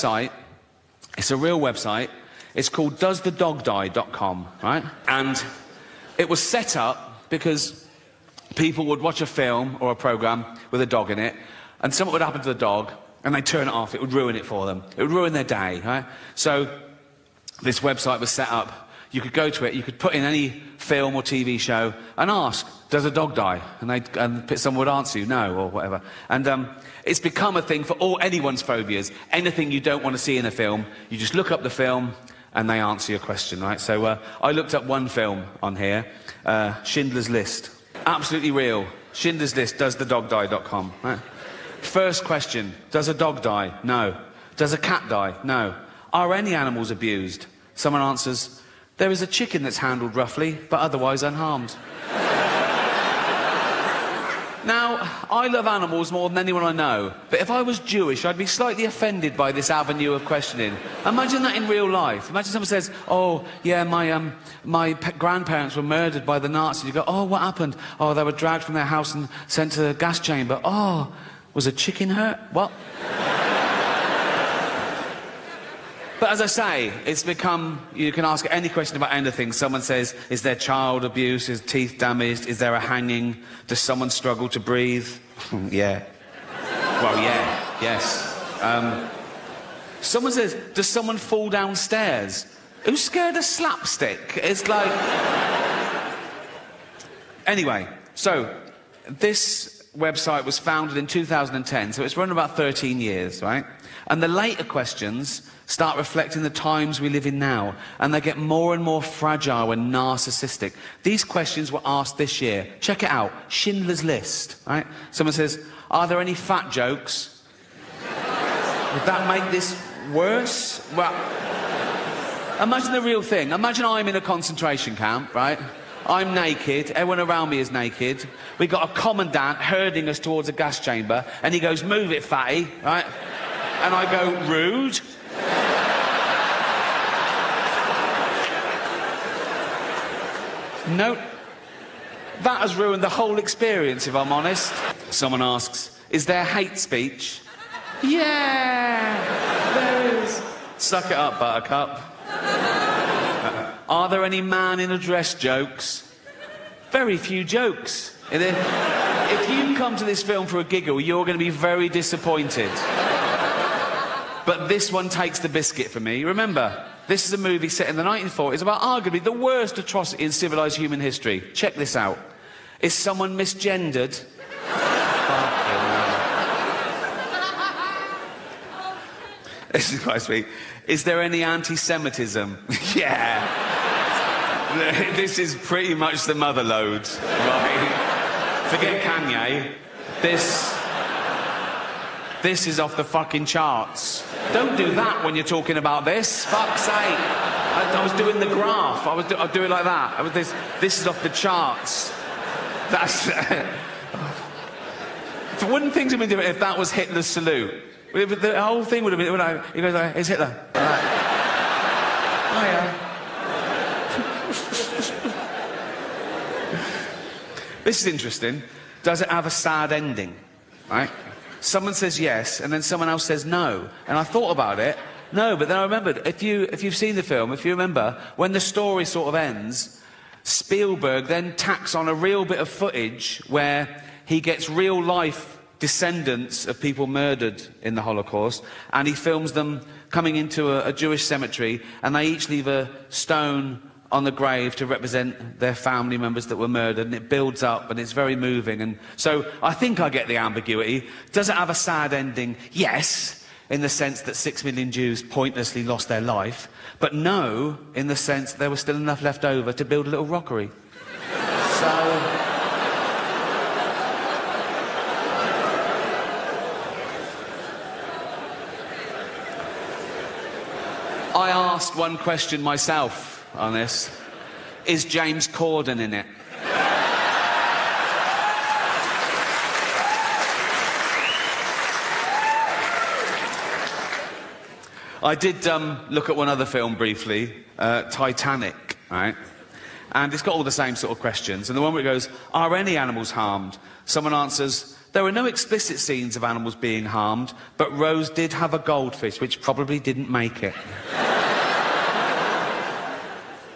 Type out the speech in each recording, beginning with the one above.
website, it's a real website, it's called doesthedogdie.com, right? And it was set up because people would watch a film or a programme with a dog in it, and something would happen to the dog, and they'd turn it off. It would ruin it for them. It would ruin their day, right? So this website was set up. You could go to it, you could put in any film or TV show and ask, does a dog die? And someone would answer you, no, or whatever. And it's become a thing for anyone's phobias. Anything you don't want to see in a film, you just look up the film and they answer your question, right? So I looked up one film on here, Schindler's List. Absolutely real. Schindler's List, doesthedogdie.com. Right? First question, does a dog die? No. Does a cat die? No. Are any animals abused? Someone answers, there is a chicken that's handled roughly, but otherwise unharmed. Now, I love animals more than anyone I know, but if I was Jewish, I'd be slightly offended by this avenue of questioning. Imagine that in real life. Imagine someone says, oh, yeah, my grandparents were murdered by the Nazis. You go, oh, what happened? Oh, they were dragged from their house and sent to the gas chamber. Oh, was a chicken hurt? What? But as I say, it's become, you can ask any question about anything. Someone says, is there child abuse? Is teeth damaged? Is there a hanging? Does someone struggle to breathe? Yeah. Well, yeah, yes. Someone says, does someone fall downstairs? Who's scared of slapstick? It's like... Anyway, so this website was founded in 2010, so it's run about 13 years, right? And the later questions start reflecting the times we live in now, and they get more and more fragile and narcissistic. These questions were asked this year. Check it out. Schindler's List, right? Someone says, are there any fat jokes? Would that make this worse? Well, imagine the real thing. Imagine I'm in a concentration camp, right? I'm naked, everyone around me is naked. We got a commandant herding us towards a gas chamber, and he goes, move it, fatty, right? And I go, rude. No, that has ruined the whole experience, if I'm honest. Someone asks, is there hate speech? Yeah, there is. Suck it up, Buttercup. Are there any man in a dress jokes? Very few jokes. If you come to this film for a giggle, you're going to be very disappointed. But this one takes the biscuit for me. Remember, this is a movie set in the 1940s about arguably the worst atrocity in civilised human history. Check this out. Is someone misgendered? This is quite sweet. Is there any anti-Semitism? Yeah. This is pretty much the mother load, right? Forget Kanye. This is off the fucking charts. Don't do that when you're talking about this. Fuck's sake. I was doing the graph. I'd do it like that. This is off the charts. That's... Wouldn't things have been different if that was Hitler's salute? The whole thing would have been... He goes like, it's Hitler. Like, oh, yeah. This is interesting. Does it have a sad ending? Right? Someone says yes, and then someone else says no. And I thought about it. No, but then I remembered, if you've seen the film, if you remember, when the story sort of ends, Spielberg then tacks on a real bit of footage where he gets real-life descendants of people murdered in the Holocaust, and he films them coming into a Jewish cemetery, and they each leave a stone on the grave to represent their family members that were murdered, and it builds up, and it's very moving. And so I think I get the ambiguity. Does it have a sad ending? Yes, in the sense that 6 million Jews pointlessly lost their life, but no, in the sense that there was still enough left over to build a little rockery. So... I asked one question myself on this. Is James Corden in it? I did look at one other film briefly, Titanic, right? And it's got all the same sort of questions. And the one where it goes, are any animals harmed? Someone answers, There were no explicit scenes of animals being harmed, but Rose did have a goldfish, which probably didn't make it.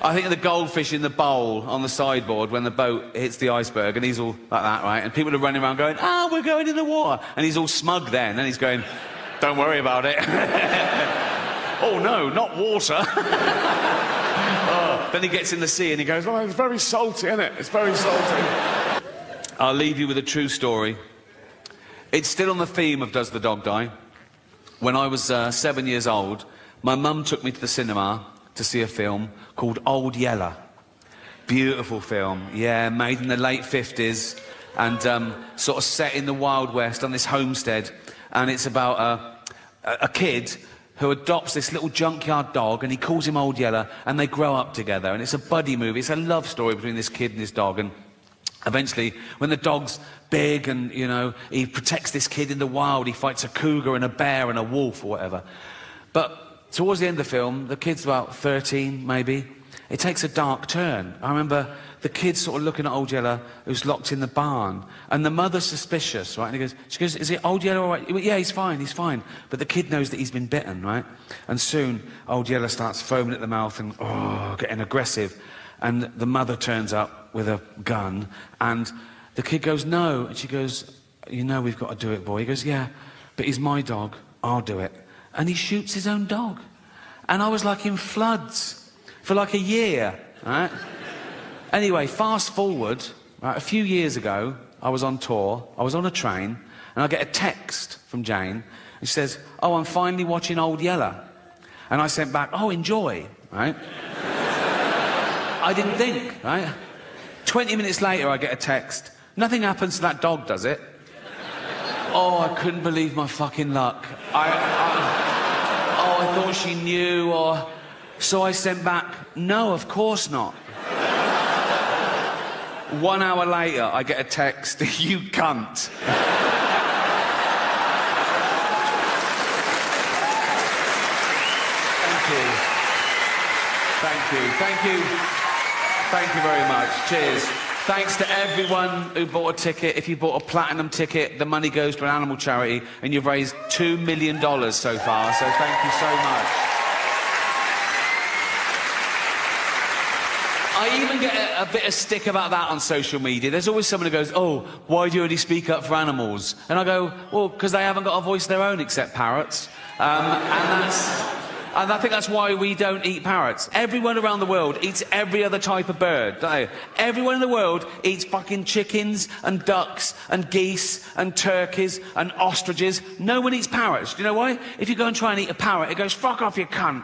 I think of the goldfish in the bowl on the sideboard when the boat hits the iceberg, and he's all like that, right? And people are running around going, "Ah, we're going in the water." And he's all smug then, and he's going, "Don't worry about it." "Oh, no, not water." Oh, then he gets in the sea and he goes, "Oh, it's very salty, isn't it? It's very salty." I'll leave you with a true story. It's still on the theme of Does the Dog Die? When I was 7 years old, my mum took me to the cinema to see a film called Old Yeller. Beautiful film, yeah, made in the late 50s and sort of set in the Wild West on this homestead. And it's about a kid who adopts this little junkyard dog, and he calls him Old Yeller, and they grow up together. And it's a buddy movie. It's a love story between this kid and his dog. And eventually, when the dog's big and, you know, he protects this kid in the wild, he fights a cougar and a bear and a wolf or whatever. But towards the end of the film, the kid's about 13, maybe. It takes a dark turn. I remember the kid sort of looking at Old Yeller, who's locked in the barn, and the mother's suspicious, right? And she goes, "Is it Old Yeller all right?" "Yeah, he's fine, he's fine." But the kid knows that he's been bitten, right? And soon, Old Yeller starts foaming at the mouth and, getting aggressive. And the mother turns up with a gun, and the kid goes, "No." And she goes, "You know we've got to do it, boy." He goes, "Yeah, but he's my dog, I'll do it." And he shoots his own dog. And I was like in floods for like a year, right? Anyway, fast forward, right, a few years ago, I was on tour, I was on a train, and I get a text from Jane, and she says, "Oh, I'm finally watching Old Yeller." And I sent back, "Oh, enjoy," right? I didn't think, right? 20 minutes later, I get a text. "Nothing happens to that dog, does it?" Oh, I couldn't believe my fucking luck. I thought she knew, or... So I sent back, "No, of course not." 1 hour later, I get a text, "You cunt." Thank you. Thank you. Thank you. Thank you very much. Cheers. Thanks to everyone who bought a ticket. If you bought a platinum ticket, the money goes to an animal charity, and you've raised $2 million so far, so thank you so much. I even get a bit of stick about that on social media. There's always someone who goes, "Oh, why do you only speak up for animals?" And I go, "Well, because they haven't got a voice of their own except parrots." And I think that's why we don't eat parrots. Everyone around the world eats every other type of bird, don't they? Everyone in the world eats fucking chickens and ducks and geese and turkeys and ostriches. No one eats parrots. Do you know why? If you go and try and eat a parrot, it goes, "Fuck off, you cunt."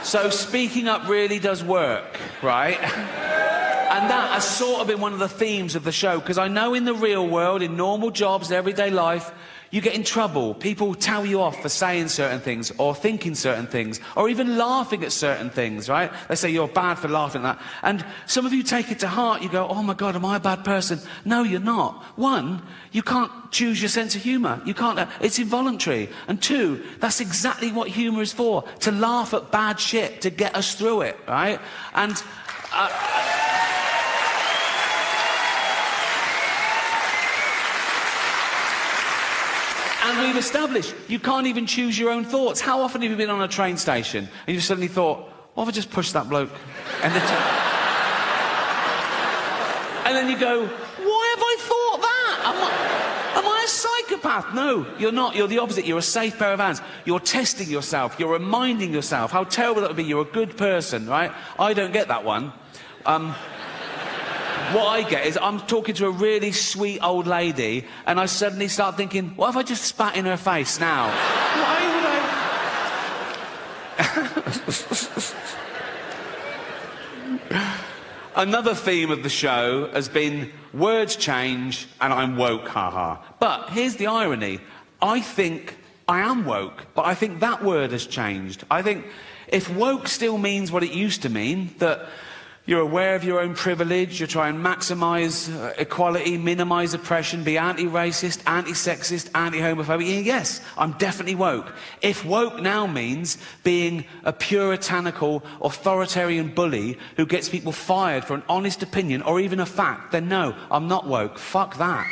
So speaking up really does work, right? And that has sort of been one of the themes of the show, because I know in the real world, in normal jobs, everyday life, you get in trouble. People tell you off for saying certain things, or thinking certain things, or even laughing at certain things, right? They say you're bad for laughing at that. And some of you take it to heart. You go, "Oh my God, am I a bad person?" No, you're not. One, you can't choose your sense of humour. You can't, it's involuntary. And two, that's exactly what humour is for, to laugh at bad shit, to get us through it, right? And... And we've established you can't even choose your own thoughts. How often have you been on a train station and you've suddenly thought, "What if I just pushed that bloke?" And then you go, "Why have I thought that? Am I a psychopath?" No, you're not. You're the opposite. You're a safe pair of hands. You're testing yourself. You're reminding yourself how terrible that would be. You're a good person, right? I don't get that one. What I get is I'm talking to a really sweet old lady, and I suddenly start thinking, what if I just spat in her face now? Why would I... Another theme of the show has been words change and I'm woke, haha. But here's the irony. I think I am woke, but I think that word has changed. I think if woke still means what it used to mean, that You're aware of your own privilege. You're trying to maximise equality, minimise oppression, be anti-racist, anti-sexist, anti-homophobic. Yes, I'm definitely woke. If woke now means being a puritanical, authoritarian bully who gets people fired for an honest opinion or even a fact, then no, I'm not woke. Fuck that.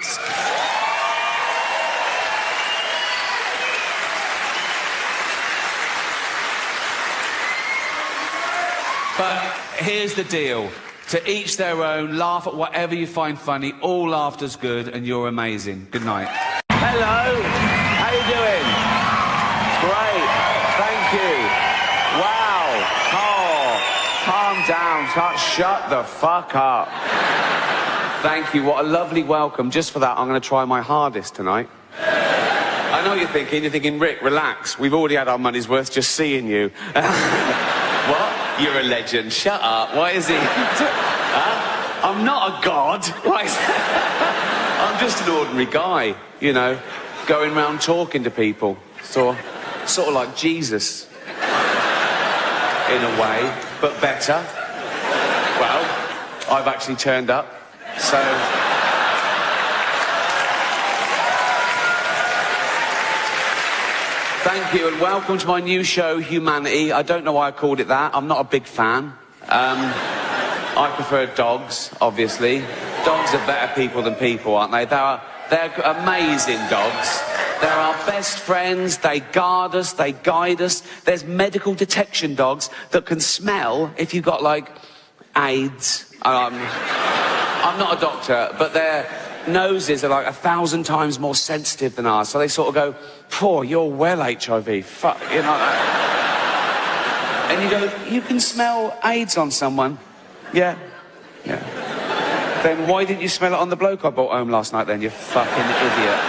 But here's the deal. To each their own, laugh at whatever you find funny. All laughter's good and you're amazing. Good night. Hello. How you doing? Great. Thank you. Wow. Oh, calm down. Shut the fuck up. Thank you. What a lovely welcome. Just for that, I'm going to try my hardest tonight. I know what you're thinking. You're thinking, Rick, relax. We've already had our money's worth just seeing you. What? You're a legend. Shut up. Why is he? Huh? I'm not a god. Why is I'm just an ordinary guy, you know, going around talking to people. Sort of like Jesus. In a way, but better. Well, I've actually turned up, so... Thank you, and welcome to my new show, Humanity. I don't know why I called it that. I'm not a big fan. I prefer dogs, obviously. Dogs are better people than people, aren't they? They're amazing dogs. They're our best friends. They guard us. They guide us. There's medical detection dogs that can smell if you've got, like, AIDS. I'm not a doctor, but their noses are like 1,000 times more sensitive than ours, so they sort of go, "Poor, you're well HIV, fuck," you know. And you go, "You can smell AIDS on someone." Yeah. Then why didn't you smell it on the bloke I brought home last night then, you fucking idiot?